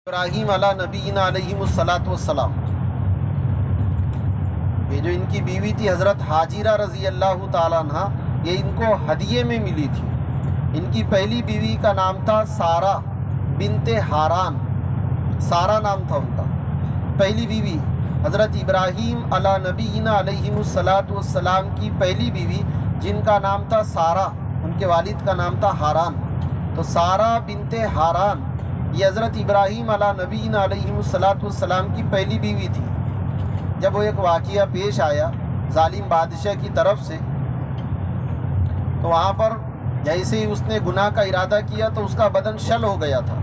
ابراہیم علی نبینا علیہم الصلاۃ والسلام، یہ جو ان کی بیوی تھی حضرت حاجرہ رضی اللہ تعالیٰ عنہ، یہ ان کو ہدیے میں ملی تھی۔ ان کی پہلی بیوی کا نام تھا سارہ بنت حاران، سارہ نام تھا ان کا۔ پہلی بیوی حضرت ابراہیم علی نبینا علیہم الصلاۃ والسلام کی پہلی بیوی جن کا نام تھا سارہ، ان کے والد کا نام تھا حاران، تو سارہ بنت حاران یہ حضرت ابراہیم علی نبینا علیہم الصلاۃ والسلام کی پہلی بیوی تھی۔ جب وہ ایک واقعہ پیش آیا ظالم بادشاہ کی طرف سے، تو وہاں پر جیسے ہی اس نے گناہ کا ارادہ کیا تو اس کا بدن شل ہو گیا تھا،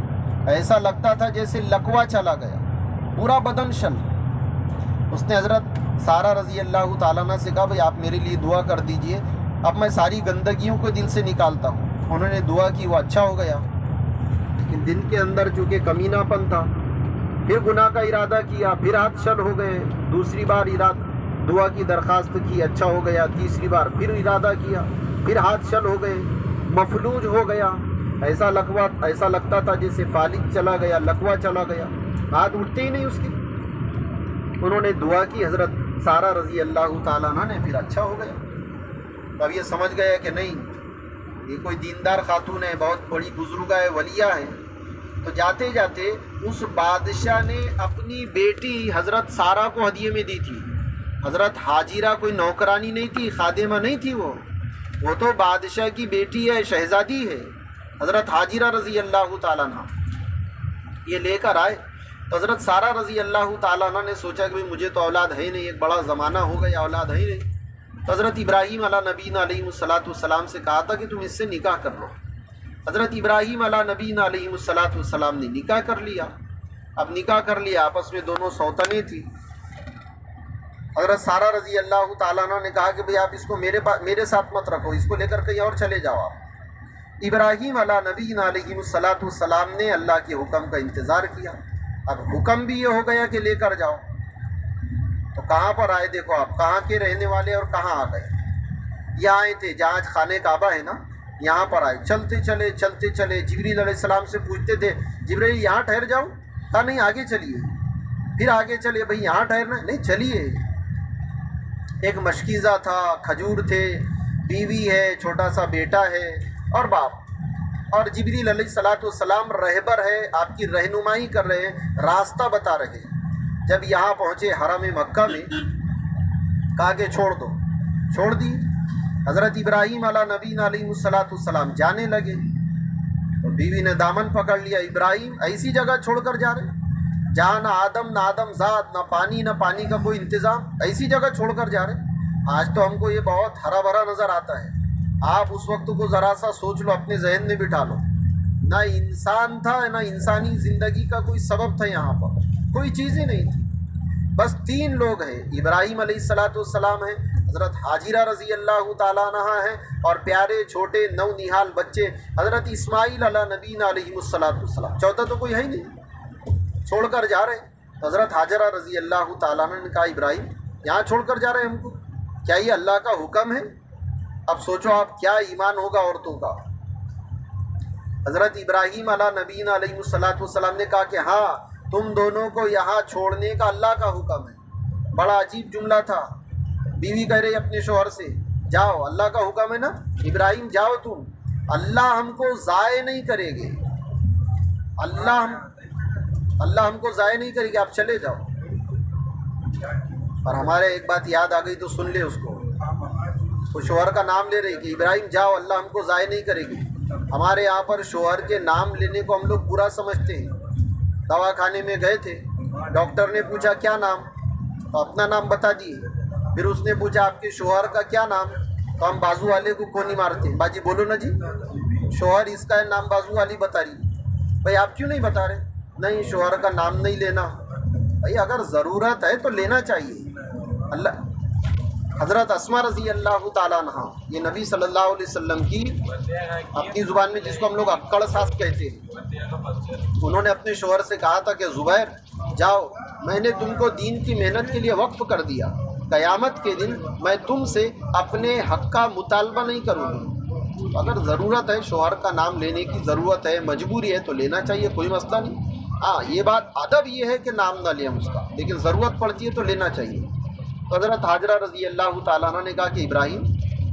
ایسا لگتا تھا جیسے لکوا چلا گیا، پورا بدن شل۔ اس نے حضرت سارہ رضی اللہ تعالیٰ عنہ سے کہا بھئی آپ میرے لیے دعا کر دیجئے، اب میں ساری گندگیوں کو دل سے نکالتا ہوں۔ انہوں نے دعا کی، وہ اچھا ہو گیا، لیکن دل کے اندر چونکہ کمینہ پن تھا، پھر گناہ کا ارادہ کیا، پھر ہاتھ شل ہو گئے، دوسری بار دعا کی درخواست کی، اچھا ہو گیا، تیسری بار پھر ارادہ کیا، پھر ہاتھ شل ہو گئے، مفلوج ہو گیا، ایسا لگتا تھا جیسے فالج چلا گیا، لکوا چلا گیا، ہاتھ اٹھتے ہی نہیں اس کی۔ انہوں نے دعا کی حضرت سارہ رضی اللہ تعالیٰ عنہ نے، پھر اچھا ہو گیا۔ تب یہ سمجھ گیا کہ نہیں، یہ کوئی دیندار خاتون ہے، بہت بڑی بزرگہ ہے، ولیہ ہے۔ تو جاتے جاتے اس بادشاہ نے اپنی بیٹی حضرت سارہ کو ہدیے میں دی تھی۔ حضرت حاجرہ کوئی نوکرانی نہیں تھی، خادمہ نہیں تھی، وہ تو بادشاہ کی بیٹی ہے، شہزادی ہے، حضرت حاجرہ رضی اللہ تعالیٰ عنہ۔ یہ لے کر آئے تو حضرت سارہ رضی اللہ تعالیٰ عنہ نے سوچا کہ مجھے تو اولاد ہے نہیں، ایک بڑا زمانہ ہو گیا، اولاد ہے نہیں۔ تو حضرت ابراہیم علی نبینا علیہ الصلاۃ والسلام سے کہا تھا کہ تم اس سے نکاح کر لو۔ حضرت ابراہیم علی نبینا علیہ الصلاۃ والسلام نے نکاح کر لیا۔ اب نکاح کر لیا، آپس میں دونوں سوتنیں تھیں۔ حضرت سارہ رضی اللہ تعالیٰ عنہ نے کہا کہ بھئی آپ اس کو میرے ساتھ مت رکھو، اس کو لے کر کہیں اور چلے جاؤ آپ۔ ابراہیم علی نبینا علیہ الصلاۃ والسلام نے اللہ کے حکم کا انتظار کیا۔ اب حکم بھی یہ ہو گیا کہ لے کر جاؤ، تو کہاں پر آئے؟ دیکھو آپ کہاں کے رہنے والے اور کہاں آ گئے۔ یہاں آئے تھے جہاں خانہ کعبہ ہے نا، یہاں پر آئے، چلتے چلے جبریل علیہ السلام سے پوچھتے تھے جبریل یہاں ٹھہر جاؤ، کہا نہیں آگے چلیے، پھر آگے چلے، بھئی یہاں ٹھہرنا نہیں، چلیے۔ ایک مشکیزہ تھا، کھجور تھے، بیوی ہے، چھوٹا سا بیٹا ہے اور باپ، اور جبریل علیہ الصلاۃ والسلام رہبر ہے، آپ کی رہنمائی کر رہے ہیں، راستہ بتا رہے ہیں۔ جب یہاں پہنچے حرم مکہ میں، کہا کہ چھوڑ دو، چھوڑ دی۔ حضرت ابراہیم علی نبینا علیہ الصلاۃ والسلام جانے لگے تو بیوی نے دامن پکڑ لیا، ابراہیم ایسی جگہ چھوڑ کر جا رہے جہاں نہ آدم ذات، نہ پانی کا کوئی انتظام، ایسی جگہ چھوڑ کر جا رہے۔ آج تو ہم کو یہ بہت ہرا بھرا نظر آتا ہے، آپ اس وقت کو ذرا سا سوچ لو، اپنے ذہن میں بٹھا لو، نہ انسان تھا، نہ انسانی زندگی کا کوئی سبب تھا، یہاں پر کوئی چیز ہی نہیں تھی، بس تین لوگ ہیں، ابراہیم علیہ الصلاۃ والسلام ہیں، حضرت حاجرہ رضی اللہ تعالیٰ عنہ ہیں، اور پیارے چھوٹے نو نہال بچے حضرت اسماعیل علی نبینا علیہ الصلاۃ والسلام، چوتھا تو کوئی ہے ہی نہیں، چھوڑ کر جا رہے۔ حضرت حاجرہ رضی اللہ تعالیٰ عنہ نے کہا ابراہیم یہاں چھوڑ کر جا رہے ہیں ہم کو، کیا یہ اللہ کا حکم ہے؟ اب سوچو آپ کیا ایمان ہوگا عورتوں کا۔ حضرت ابراہیم علی نبینا علیہ الصلاۃ والسلام نے کہا کہ ہاں تم دونوں کو یہاں چھوڑنے کا اللہ کا حکم ہے۔ بڑا عجیب جملہ تھا، بیوی کہہ رہی اپنے شوہر سے جاؤ، اللہ کا حکم ہے نا ابراہیم جاؤ تم، اللہ ہم کو ضائع نہیں کرے گے، اللہ ہم کو ضائع نہیں کرے گی، آپ چلے جاؤ۔ اور ہمارے ایک بات یاد آ گئی تو سن لے اس کو، وہ شوہر کا نام لے رہی کہ ابراہیم جاؤ، اللہ ہم کو ضائع نہیں کرے گی۔ ہمارے یہاں پر شوہر کے نام لینے کو ہم لوگ برا سمجھتے ہیں۔ دوا خانے میں گئے تھے، ڈاکٹر نے پوچھا کیا نام، تو اپنا نام بتا دیے، پھر اس نے پوچھا آپ کے شوہر کا کیا نام، تو ہم بازو والے کو کون نہیں مارتے، باجی بولو نا جی، شوہر اس کا نام بازو والی بتا رہی، بھائی آپ کیوں نہیں بتا رہے؟ نہیں شوہر کا نام نہیں لینا، بھائی اگر ضرورت ہے تو لینا چاہیے۔ اللہ حضرت اسماء رضی اللہ تعالیٰ عنہ، یہ نبی صلی اللہ علیہ وسلم کی اپنی زبان میں جس کو ہم لوگ اکڑ ساس کہتے ہیں، انہوں نے اپنے شوہر سے کہا تھا کہ زبیر جاؤ، میں نے تم کو دین کی محنت کے لیے وقف کر دیا، قیامت کے دن میں تم سے اپنے حق کا مطالبہ نہیں کروں گی، اگر ضرورت ہے، شوہر کا نام لینے کی ضرورت ہے، مجبوری ہے تو لینا چاہیے، کوئی مسئلہ نہیں۔ ہاں یہ بات ادب یہ ہے کہ نام نہ لیں اس کا، لیکن ضرورت پڑتی ہے تو لینا چاہیے۔ تو حضرت حاجرہ رضی اللہ تعالیٰ عنہ نے کہا کہ ابراہیم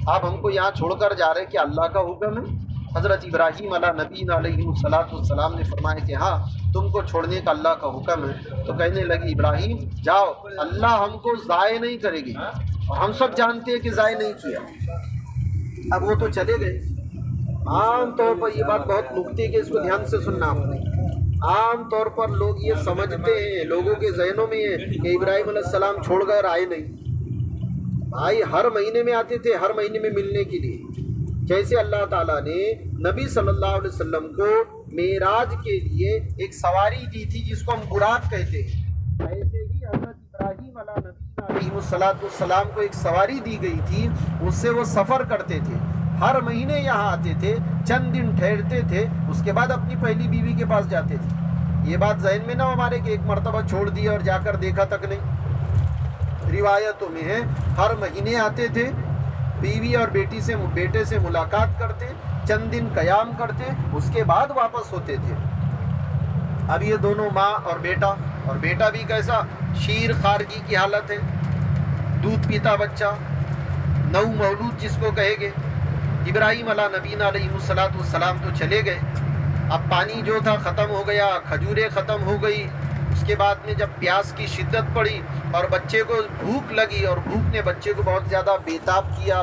آپ ہم کو یہاں چھوڑ کر جا رہے کہ اللہ کا حکم ہے؟ حضرت ابراہیم علیہ نبی علیہ السلام نے فرمایا کہ ہاں تم کو چھوڑنے کا اللہ کا حکم ہے۔ تو کہنے لگی ابراہیم جاؤ، اللہ ہم کو ضائع نہیں کرے گی، اور ہم سب جانتے ہیں کہ ضائع نہیں کیا۔ اب وہ تو چلے گئے۔ عام طور پر یہ بات بہت نکتے کہ اس کو دھیان سے سننا آپ نے، عام طور پر لوگ یہ سمجھتے ہیں، لوگوں کے ذہنوں میں ہے کہ ابراہیم علیہ السلام چھوڑ کر آئے نہیں، بھائی ہر مہینے میں آتے تھے، ہر مہینے میں ملنے کے لیے۔ جیسے اللہ تعالیٰ نے نبی صلی اللہ علیہ وسلم کو معراج کے لیے ایک سواری دی تھی جس کو ہم براق کہتے ہیں، ایسے ہی حضرت ابراہیم علیہ نبی علیہ السلام کو ایک سواری دی گئی تھی، اس سے وہ سفر کرتے تھے، ہر مہینے یہاں آتے تھے، چند دن ٹھہرتے تھے، اس کے بعد اپنی پہلی بیوی کے پاس جاتے تھے۔ یہ بات ذہن میں نہ ہو ہمارے کہ ایک مرتبہ چھوڑ دیا اور جا کر دیکھا تک نہیں۔ روایتوں میں ہے ہر مہینے آتے تھے، بیوی اور بیٹے سے ملاقات کرتے، چند دن قیام کرتے، اس کے بعد واپس ہوتے تھے۔ اب یہ دونوں ماں اور بیٹا بھی کیسا شیر خارگی کی حالت ہے، دودھ پیتا بچہ، نو مولود جس کو کہے گے۔ ابراہیم علیہ نبینا علیہ السلام تو چلے گئے، اب پانی جو تھا ختم ہو گیا، کھجوریں ختم ہو گئی، اس کے بعد میں جب پیاس کی شدت پڑی اور بچے کو بھوک لگی اور بھوک نے بچے کو بہت زیادہ بے تاب کیا،